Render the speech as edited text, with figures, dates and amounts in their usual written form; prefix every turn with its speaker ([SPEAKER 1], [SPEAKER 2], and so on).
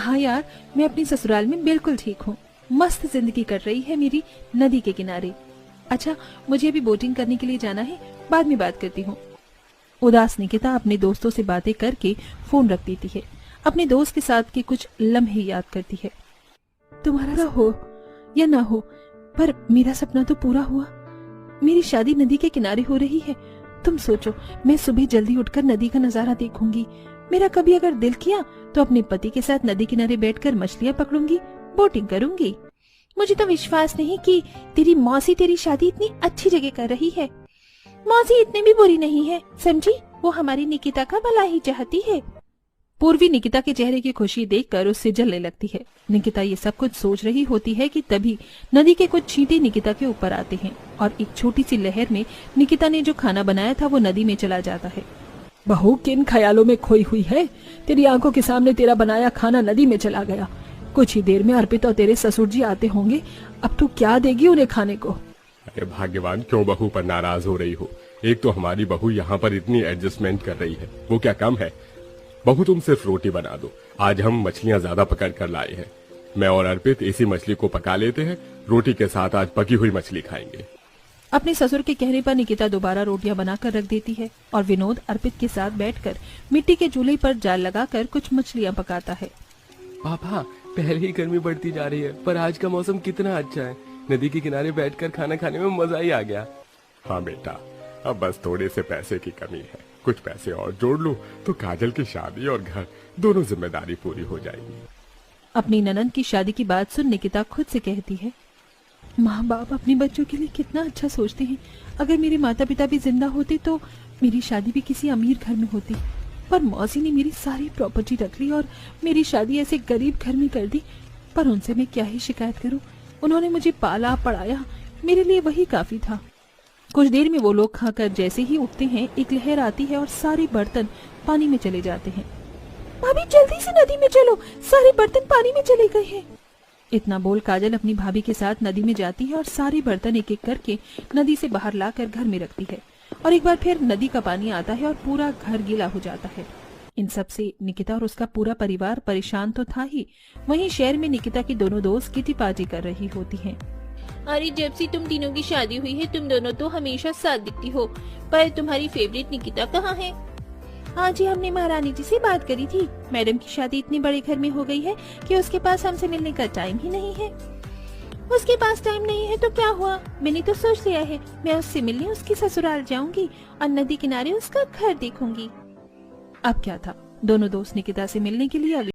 [SPEAKER 1] हाँ यार, मैं अपनी ससुराल में बिल्कुल ठीक हूँ। मस्त जिंदगी कट रही है मेरी नदी के किनारे। अच्छा, मुझे अभी बोटिंग करने के लिए जाना है, बाद में बात करती हूँ। उदास निकिता अपने दोस्तों से बातें करके फोन रख देती है। अपने दोस्त के साथ के कुछ लम्हे याद करती है। तुम्हारा हो या ना हो, पर मेरा सपना तो पूरा हुआ। मेरी शादी नदी के किनारे हो रही है। तुम सोचो, मैं सुबह जल्दी उठकर नदी का नजारा देखूंगी। मेरा कभी अगर दिल किया तो अपने पति के साथ नदी किनारे बैठकर मछलियां पकड़ूंगी, बोटिंग करूंगी। मुझे तो विश्वास नहीं कि तेरी मौसी तेरी शादी इतनी अच्छी जगह कर रही है। मौसी इतनी भी बुरी नहीं है, समझी? वो हमारी निकिता का भला ही चाहती है। पूर्वी निकिता के चेहरे की खुशी देखकर उससे जलने लगती है। निकिता ये सब कुछ सोच रही होती है कि तभी नदी के कुछ छींटे निकिता के ऊपर आते हैं और एक छोटी सी लहर में निकिता ने जो खाना बनाया था वो नदी में चला जाता है। बहू, किन ख्यालों में खोई हुई है? तेरी आंखों के सामने तेरा बनाया खाना नदी में चला गया। कुछ ही देर में अर्पित और तेरे ससुर जी आते होंगे। अब तू क्या देगी उन्हें खाने को?
[SPEAKER 2] अरे भाग्यवान, क्यों बहू पर नाराज हो रही हो? एक तो हमारी बहू यहाँ पर इतनी एडजस्टमेंट कर रही है, वो क्या कम है? बहू, तुम सिर्फ रोटी बना दो। आज हम मछलियाँ ज्यादा पकड़ कर लाए हैं। मैं और अर्पित इसी मछली को पका लेते हैं। रोटी के साथ आज पकी हुई मछली खाएंगे।
[SPEAKER 1] अपने ससुर के कहने पर निकिता दोबारा रोटियां बनाकर रख देती है और विनोद अर्पित के साथ बैठकर मिट्टी के चूल्हे पर जाल लगाकर कुछ मछलियां पकाता है।
[SPEAKER 3] पापा, पहले ही गर्मी बढ़ती जा रही है, पर आज का मौसम कितना अच्छा है। नदी के किनारे बैठकर खाना खाने में मजा ही आ गया।
[SPEAKER 2] हाँ बेटा, अब बस थोड़े से पैसे की कमी है। कुछ पैसे और जोड़ लो तो काजल की शादी और घर दोनों जिम्मेदारी पूरी हो जाएगी।
[SPEAKER 1] अपनी ननद की शादी की बात सुन निकिता खुद से कहती है, माँ बाप अपने बच्चों के लिए कितना अच्छा सोचते हैं। अगर मेरे माता पिता भी जिंदा होते तो मेरी शादी भी किसी अमीर घर में होती, पर मौसी ने मेरी सारी प्रॉपर्टी रख ली और मेरी शादी ऐसे गरीब घर में कर दी। पर उनसे मैं क्या ही शिकायत करूं? उन्होंने मुझे पाला पढ़ाया, मेरे लिए वही काफी था। कुछ देर में वो लोग खाकर जैसे ही उठते हैं, एक लहर आती है और सारे बर्तन पानी में चले जाते हैं। भाभी, जल्दी से नदी में चलो, सारे बर्तन पानी में चले गए हैं। इतना बोल काजल अपनी भाभी के साथ नदी में जाती है और सारे बर्तन एक एक करके नदी से बाहर लाकर घर में रखती है। और एक बार फिर नदी का पानी आता है और पूरा घर गीला हो जाता है। इन सब से निकिता और उसका पूरा परिवार परेशान तो था ही, वहीं शहर में निकिता की दोनों दोस्त किटी पार्टी कर रही होती हैं।
[SPEAKER 4] अरे, जब से तुम तीनों की शादी हुई है तुम दोनों तो हमेशा साथ दिखती हो, पर तुम्हारी फेवरेट निकिता कहाँ है?
[SPEAKER 1] हाँ जी, हमने महारानी जी से बात करी थी। मैडम की शादी इतने बड़े घर में हो गई है कि उसके पास हमसे मिलने का टाइम ही नहीं है। उसके पास टाइम नहीं है तो क्या हुआ? मैंने तो सोच लिया है, मैं उससे मिलने उसकी ससुराल जाऊंगी और नदी किनारे उसका घर देखूंगी। अब क्या था, दोनों दोस्त निकिता से मिलने के लिए